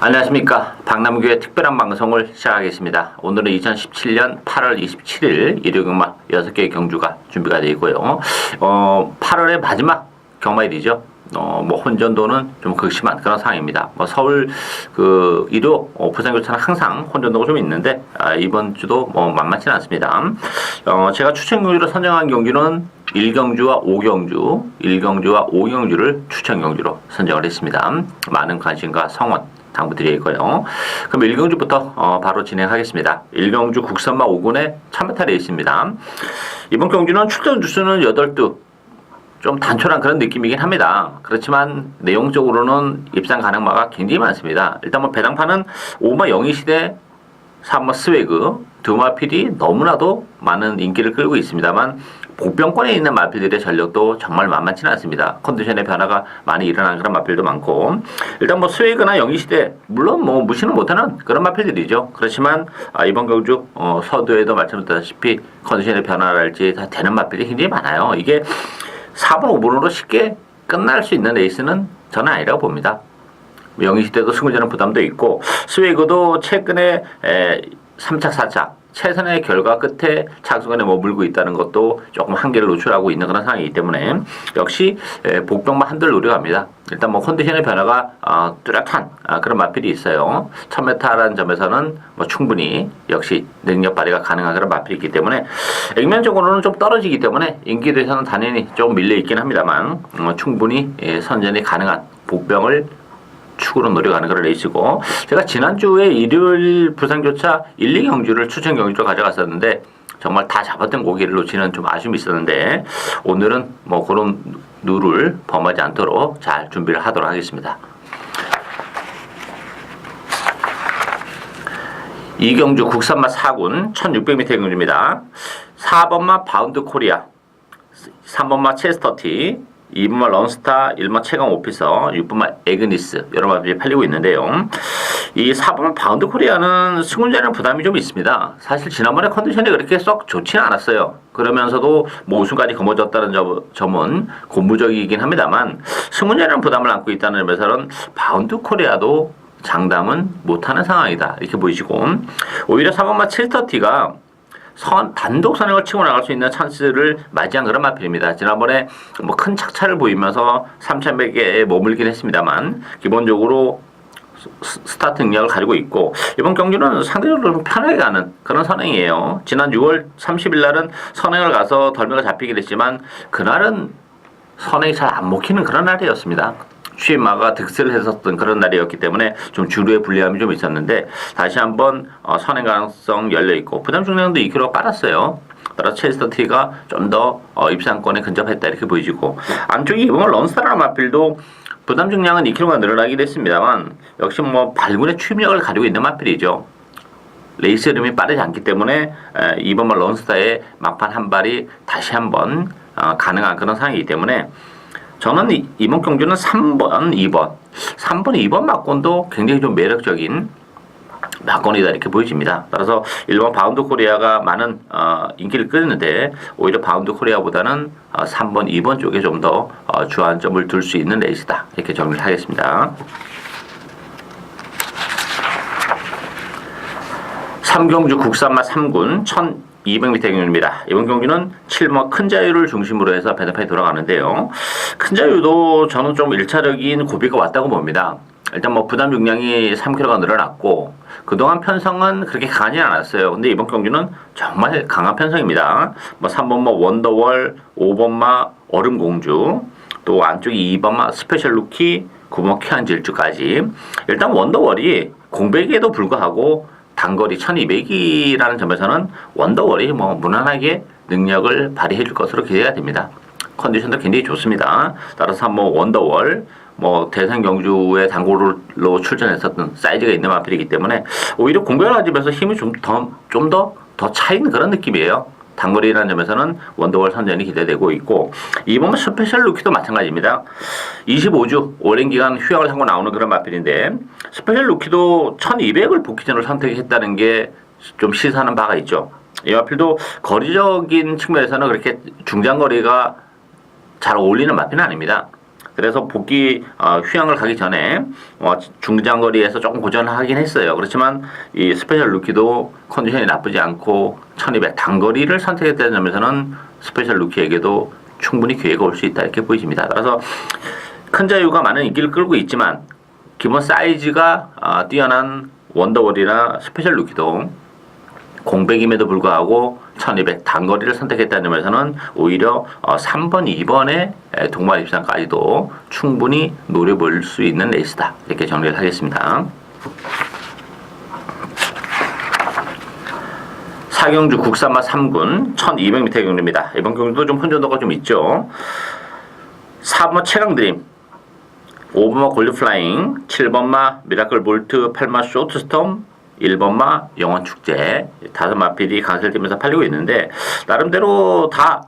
안녕하십니까. 박남규의 특별한 방송을 시작하겠습니다. 오늘은 2017년 8월 27일 일요일마 6개의 경주가 준비가 되어 있고요. 8월의 마지막 경마일이죠. 혼전도는 좀 극심한 그런 상황입니다. 서울 일요 부산교차는 항상 혼전도가 좀 있는데 이번 주도 만만치는 않습니다. 제가 추천 경주로 선정한 경주는 1경주와 5경주를 추천 경주로 선정을 했습니다. 많은 관심과 성원 당부드리고요. 그럼 1경주부터 바로 진행하겠습니다. 1경주 국선마 5군의 1000m 레이스입니다. 이번 경주는 출전 주수는 8두. 좀 단촐한 그런 느낌이긴 합니다. 그렇지만 내용적으로는 입상 가능마가 굉장히 많습니다. 일단 배당판은 5마 영희시대 3마 스웨그 두 마필이 너무나도 많은 인기를 끌고 있습니다만 복병권에 있는 마필들의 전력도 정말 만만치는 않습니다. 컨디션의 변화가 많이 일어나는 그런 마필도 많고 일단 스웨그나 영희시대 물론 무시는 못하는 그런 마필들이죠. 그렇지만 이번 경주 서두에도 말씀드렸다시피 컨디션의 변화랄지 다 되는 마필이 굉장히 많아요. 이게 4번, 5번으로 쉽게 끝날 수 있는 레이스는 저는 아니라고 봅니다. 영희시대도 승부자는 부담도 있고 스웨그도 최근에 3착, 4착 최선의 결과 끝에 착수간에 머물고 있다는 것도 조금 한계를 노출하고 있는 그런 상황이기 때문에 역시 복병만 한들 노려갑니다. 일단 컨디션의 변화가 뚜렷한 그런 마필이 있어요. 1000m라는 점에서는 충분히 역시 능력 발휘가 가능한 그런 마필이 있기 때문에 액면적으로는 좀 떨어지기 때문에 인기도에서는 당연히 좀 밀려 있긴 합니다만 충분히 선전이 가능한 복병을 축으로 노려가는 그런 레이스고 제가 지난주에 일요일 부산교차 1, 2경주를 추천 경주로 가져갔었는데 정말 다 잡았던 고기를 놓치는 좀 아쉬움이 있었는데 오늘은 그런 누를 범하지 않도록 잘 준비를 하도록 하겠습니다. 2경주 국산마 4군 1600m 경주입니다. 4번마 바운드 코리아 3번마 체스터티 2번마 런스타, 1번마 최강 오피서, 6번마 에그니스 여러 마필이 팔리고 있는데요. 이 4번마 바운드 코리아는 승훈자는 부담이 좀 있습니다. 사실 지난번에 컨디션이 그렇게 썩 좋지는 않았어요. 그러면서도 우승까지 거머졌다는 점은 고무적이긴 합니다만 승훈자는 부담을 안고 있다는 점에서는 바운드 코리아도 장담은 못하는 상황이다 이렇게 보이시고 오히려 4번마 칠터티가 단독 선행을 치고 나갈 수 있는 찬스를 맞이한 그런 마필입니다. 지난번에 큰 착차를 보이면서 3100개에 머물긴 했습니다만 기본적으로 스타트 능력을 가지고 있고 이번 경기는 상대적으로 좀 편하게 가는 그런 선행이에요. 지난 6월 30일 날은 선행을 가서 덜미가 잡히긴 했지만 그날은 선행이 잘 안 먹히는 그런 날이었습니다. 취마가 득세를 했었던 그런 날이었기 때문에 좀 주류의 불리함이 좀 있었는데 다시 한번 선행 가능성 열려있고 부담 중량도 2kg 빨았어요. 따라서 체스터티가 좀 더 입상권에 근접했다 이렇게 보이지고 안쪽에 이번 런스타라는 마필도 부담 중량은 2kg가 늘어나긴 했습니다만 역시 발군의 추임력을 가지고 있는 마필이죠. 레이스 흐름이 빠르지 않기 때문에 이번 런스타의 막판 한 발이 다시 한번 가능한 그런 상황이기 때문에 저는 이번 경주는 3번, 2번 막권도 굉장히 좀 매력적인 막권이다 이렇게 보여집니다. 따라서 1번 바운드 코리아가 많은 인기를 끌는데 오히려 바운드 코리아보다는 3번, 2번 쪽에 좀 더 주안점을 둘 수 있는 레이스다 이렇게 정리를 하겠습니다. 3경주 국산마 3군 1200m 경주입니다. 이번 경주는 7마 큰 자유를 중심으로 해서 배당판이 돌아가는데요. 큰 자유도 저는 좀 1차적인 고비가 왔다고 봅니다. 일단 부담 중량이 3kg가 늘어났고 그동안 편성은 그렇게 강하지 않았어요. 근데 이번 경주는 정말 강한 편성입니다. 3번마 원더월, 5번마 얼음공주, 또 안쪽에 2번마 스페셜 루키, 9번 쾌한 질주까지 일단 원더월이 공백에도 불구하고 단거리 1200이라는 점에서는 원더월이 무난하게 능력을 발휘해 줄 것으로 기대가 됩니다. 컨디션도 굉장히 좋습니다. 따라서 원더월 대선 경주의 단골로 출전했었던 사이즈가 있는 마필이기 때문에 오히려 공격을 가지면서 힘이 좀 더 차이는 그런 느낌이에요. 단거리라는 점에서는 원더월 선전이 기대되고 있고 이번 스페셜 루키도 마찬가지입니다. 25주 오랜 기간 휴양을 하고 나오는 그런 마필인데 스페셜 루키도 1200을 복귀전을 선택했다는 게 좀 시사하는 바가 있죠. 이 마필도 거리적인 측면에서는 그렇게 중장거리가 잘 어울리는 마필은 아닙니다. 그래서 복귀 휴양을 가기 전에 중장거리에서 조금 고전을 하긴 했어요. 그렇지만 이 스페셜 루키도 컨디션이 나쁘지 않고 1200 단거리를 선택했다는 점에서는 스페셜 루키에게도 충분히 기회가 올 수 있다 이렇게 보여집니다. 따라서 큰 자유가 많은 인기를 끌고 있지만 기본 사이즈가 뛰어난 원더월이나 스페셜 루키도 공백임에도 불구하고 1200 단거리를 선택했다는 점에서는 오히려 3번, 2번의 동반 입상까지도 충분히 노려볼 수 있는 레이스다 이렇게 정리를 하겠습니다. 4경주 국산마 3군 1200m 경주입니다. 이번 경주도 좀 혼전도가 좀 있죠. 4번마 최강드림, 5번마 골드플라잉, 7번마 미라클 볼트, 8마 쇼트스톰, 1번마 영원축제, 5마필이 강세를 팔리고 있는데 나름대로 다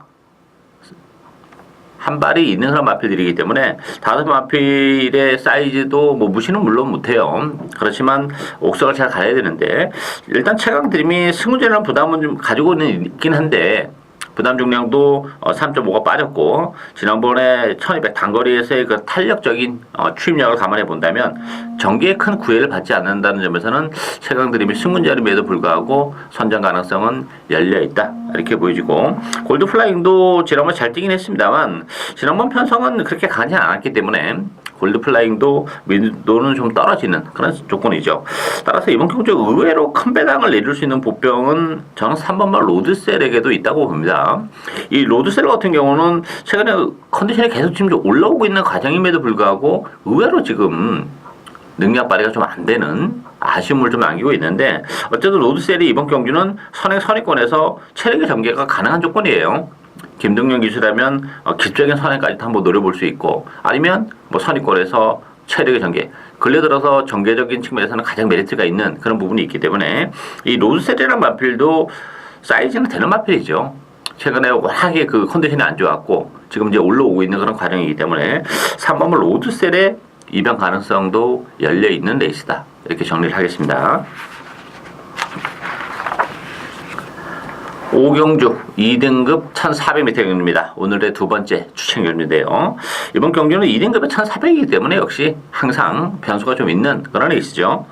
한 발이 있는 그런 마필들이기 때문에 5마필의 사이즈도 뭐 무시는 물론 못해요. 그렇지만 옥석을 잘 가야 되는데 일단 최강드림이 승무제라는 부담은 좀 가지고는 있긴 한데 부담 중량도 3.5가 빠졌고 지난번에 1200 단거리에서의 그 탄력적인 추임력을 감안해 본다면 전기에 큰 구애를 받지 않는다는 점에서는 최강드림이 승문자림에도 불구하고 선정 가능성은 열려있다 이렇게 보여지고 골드플라잉도 지난번 잘 뛰긴 했습니다만 지난번 편성은 그렇게 강하지 않았기 때문에 골드플라잉도 민도는 좀 떨어지는 그런 조건이죠. 따라서 이번 경주 의외로 큰 배당을 내줄 수 있는 보병은 저는 3번마 로드셀에게도 있다고 봅니다. 이 로드셀 같은 경우는 최근에 컨디션이 계속 지금 올라오고 있는 과정임에도 불구하고 의외로 지금 능력 발휘가 좀 안 되는 아쉬움을 좀 남기고 있는데 어쨌든 로드셀이 이번 경주는 선행 선의권에서 체력의 전개가 가능한 조건이에요. 김동현 기수라면 기술적인 선행까지도 한번 노려볼 수 있고 아니면 뭐 선의권에서 체력의 전개 근래 들어서 전개적인 측면에서는 가장 메리트가 있는 그런 부분이 있기 때문에 이 로드셀이라는 마필도 사이즈는 되는 마필이죠. 최근에 워낙에 그 컨디션이 안 좋았고 지금 이제 올라오고 있는 그런 과정이기 때문에 3번은 로드셀의 입양 가능성도 열려있는 레이스다 이렇게 정리를 하겠습니다. 5경주 2등급 1400m 경주입니다. 오늘의 두 번째 추천 경주인데요. 이번 경주는 2등급에 1400이기 때문에 역시 항상 변수가 좀 있는 그런 레이스죠.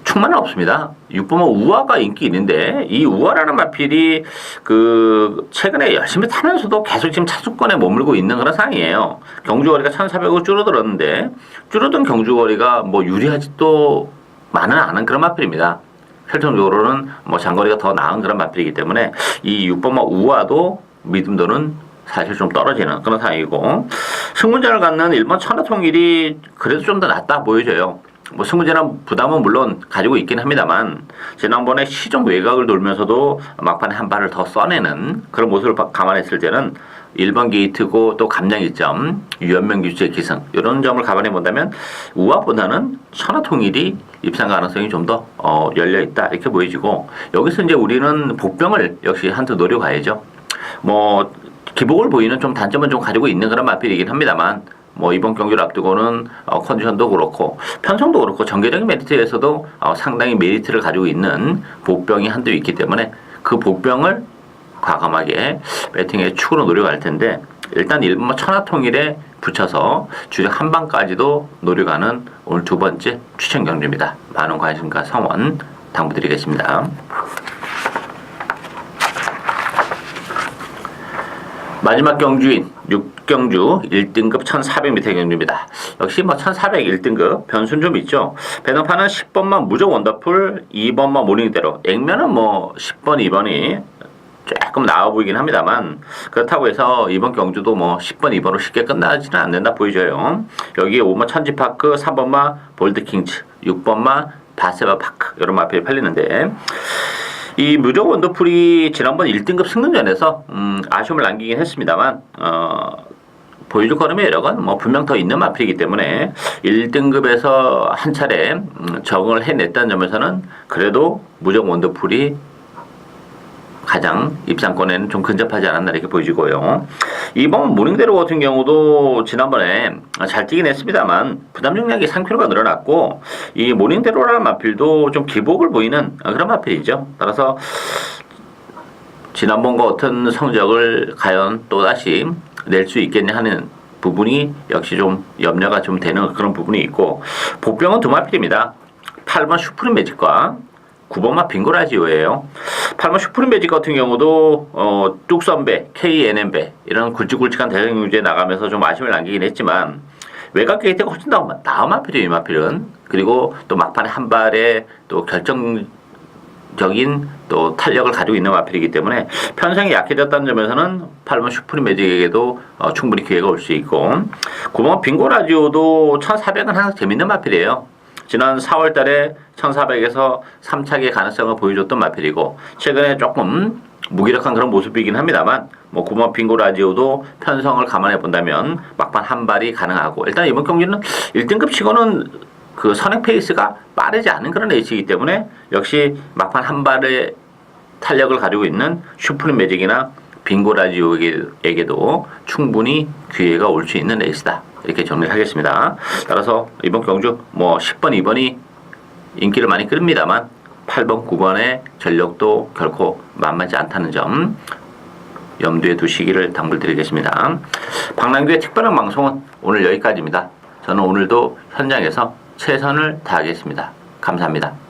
충만은 없습니다. 6번마 우아가 인기 있는데 이 우아라는 마필이 그 최근에 열심히 타면서도 계속 지금 차수권에 머물고 있는 그런 상황이에요. 경주거리가 1400으로 줄어들었는데 줄어든 경주거리가 뭐 유리하지도 많은 않은 그런 마필입니다. 혈통적으로는 뭐 장거리가 더 나은 그런 마필이기 때문에 이 6번마 우아도 믿음도는 사실 좀 떨어지는 그런 상황이고 승문자를 갖는 1번 천하통일이 그래도 좀 더 낫다 보여져요. 뭐 승무제는 부담은 물론 가지고 있긴 합니다만 지난번에 시종 외곽을 돌면서도 막판에 한 발을 더 써내는 그런 모습을 감안했을 때는 1번 게이트고 또 감량 이점 유연명 기수의 기승 이런 점을 감안해 본다면 우아보다는 천하통일이 입상 가능성이 좀 더 열려있다 이렇게 보여지고 여기서 이제 우리는 복병을 역시 한두 노려가야죠. 뭐 기복을 보이는 좀 단점은 좀 가지고 있는 그런 마필이긴 합니다만 뭐 이번 경기를 앞두고는 컨디션도 그렇고 편성도 그렇고 전개적인 메리트에서도 상당히 메리트를 가지고 있는 복병이 한두 있기 때문에 그 복병을 과감하게 배팅의 축으로 노려갈 텐데 일단 1번마 천하통일에 붙여서 주력 한방까지도 노려가는 오늘 두 번째 추천 경주입니다. 많은 관심과 성원 당부드리겠습니다. 마지막 경주인 6경주 1등급 1400m 경주입니다. 역시 뭐 1400 1등급 변수는 좀 있죠. 배당판은 10번만 무적 원더풀, 2번만 모닝대로. 액면은 뭐 10번, 2번이 조금 나아 보이긴 합니다만 그렇다고 해서 이번 경주도 뭐 10번, 2번으로 쉽게 끝나지는 않는다 보이져요. 여기에 5번 천지파크, 3번만 볼드킹츠, 6번만 바세바파크 이런 마필이 팔리는데 이 무적 원더풀이 지난번 1등급 승능전에서 아쉬움을 남기긴 했습니다만 보여줄 걸음의 여력은 뭐 분명 더 있는 마필이기 때문에 1등급에서 한 차례 적응을 해냈다는 점에서는 그래도 무적 원더풀이 가장 입상권에는 좀 근접하지 않았나 이렇게 보여지고요. 이번 모닝대로 같은 경우도 지난번에 잘 뛰긴 했습니다만 부담 중량이 3kg가 늘어났고 이 모닝대로라는 마필도 좀 기복을 보이는 그런 마필이죠. 따라서 지난번과 같은 성적을 과연 또다시 낼 수 있겠냐 하는 부분이 역시 좀 염려가 좀 되는 그런 부분이 있고, 복병은 두 마필입니다. 8번 슈프림 매직과 9번마 빙고라지오예요. 8번 슈프림 매직 같은 경우도 뚝선배, KNN배 이런 굵직굵직한 대형용지에 나가면서 좀 아쉬움을 남기긴 했지만 외곽 게이트가 훨씬 더 나은 마필이에요. 이 마필은. 그리고 또 막판에 한 발에 또 결정적인 또 탄력을 가지고 있는 마필이기 때문에 편성이 약해졌다는 점에서는 8번 슈프림 매직에게도 충분히 기회가 올 수 있고, 9번 빙고라지오도 1400은 항상 재밌는 마필이에요. 지난 4월 달에 1400에서 3차기의 가능성을 보여줬던 마필이고, 최근에 조금 무기력한 그런 모습이긴 합니다만, 9번 빙고라지오도 편성을 감안해 본다면 막판 한 발이 가능하고, 일단 이번 경기는 1등급 치고는 그 선행 페이스가 빠르지 않은 그런 레이스이기 때문에 역시 막판 한 발의 탄력을 가지고 있는 슈프림 매직이나 빙고라지오에게도 충분히 기회가 올 수 있는 레이스다. 이렇게 정리를 하겠습니다. 따라서 이번 경주 10번, 2번이 인기를 많이 끕니다만 8번, 9번의 전력도 결코 만만치 않다는 점 염두에 두시기를 당부드리겠습니다. 박남규의 특별한 방송은 오늘 여기까지입니다. 저는 오늘도 현장에서 최선을 다하겠습니다. 감사합니다.